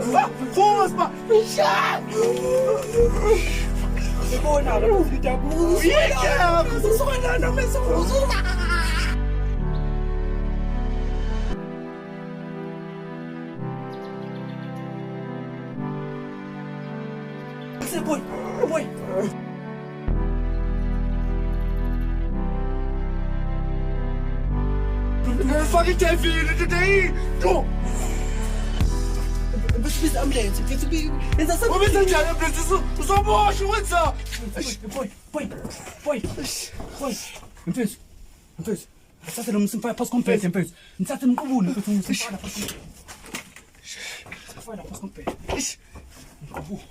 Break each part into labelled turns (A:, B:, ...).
A: Focus ma.
B: Ibona la ngidabuzwa.
A: Yeke, kusona na mesuzo.
B: Boy, boy.
A: Fucking TV today. Go.
B: Bist ambulance. Jetzt wie ist das?
A: Wo bist du denn? Das ist so morsch, Winzer.
B: Boy. Mfethu. Sasa lo msimfaya pass compete mfethu. Nithathe umqubule mfethu umsimfaya pass compete. Sifaya pass compete. Mqubule.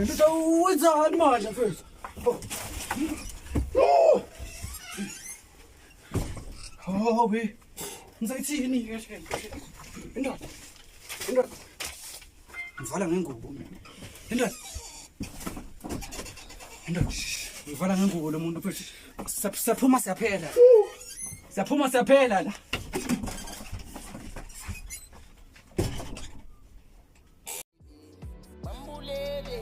B: Mfethu wenzani manje mfethu? Oh, we. Ngizayithini ke? Indoda. Ngivala ngengubo mina. Indoda. Ngivala ngengubo lo muntu mfethu. Siyaphuma siyaphela. Siyaphela la.
C: Bambulele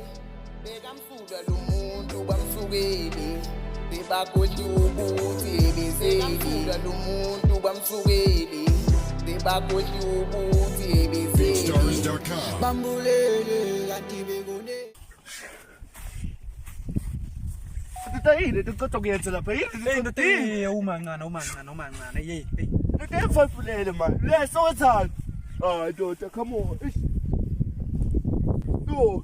C: bekamfuda lo muntu bamsukele bebakothi ukuthi bekamfuda lo muntu bamsukele bebakothi ukuthi
D: BigStars.com.
C: bambulele kanti bekone
A: Tutayini tuqoqa kuyenza lapha. Yini
B: Ndoda uma ngana hey.
A: Tutayifafulele man. Let's wenzani? Ah, daughter, come on. Go.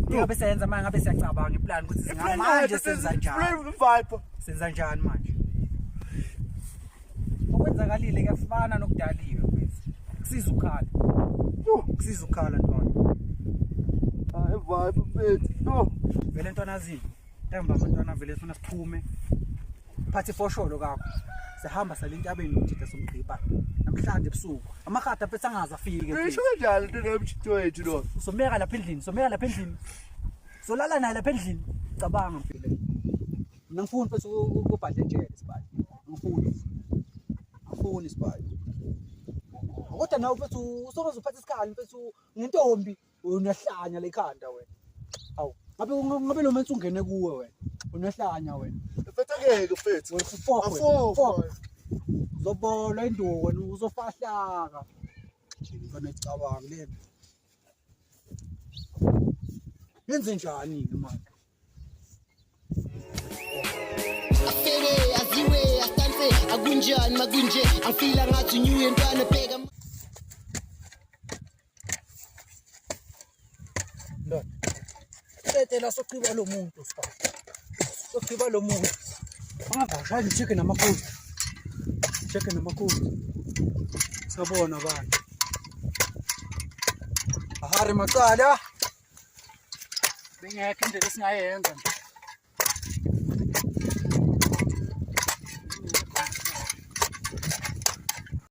B: Ngabe senza manje ngabe siyacabanga iplan ukuthi singabe manje senza njani?
A: Viper.
B: Senza njani manje? Okwenzakalile kuyafana nokudaliwe mfethu. Kusiza ukhala ntwana.
A: Ah, Viper mfethu. No.
B: Vele ntwana zini. Temba abantwana vele sifuna siphume. Phathi fosholo kakho. Sihamba salentabeni nothitha somgqiba. Namhlanje ebusuku. Amahata phethe angaza afike.
A: Ngisho kanjalo into nemshito wethu lo.
B: Someka lapha endlini. Solala naye lapha endlini. Cabanga mfile. Mina ngifuni phethe ukubhadletshela isibali. Ngifuni isibali. Kodwa nawe phethe usokoze uphathe isikhali phethe ngentombi unahlanya la ekhanda wena. Awu. Ngabe lo menze ungene kuwe wena. Unahlanya wena.
A: Mfethu ngeke mfethu.
B: Afo. Zobola induku wena uzofahlaka. Ngifana icabanga le. Yenze njani ke manje?
C: afere aziwe astanse akunjani makunje afila ngathi nyuye ntwana bheka
B: Ndoda. Setela soqiba lo muntu spa. Soqiba lo muntu. Angavashali chicken namakhulu. Sabona bani. Ahari macala. Bengekho indlela singayenza nje.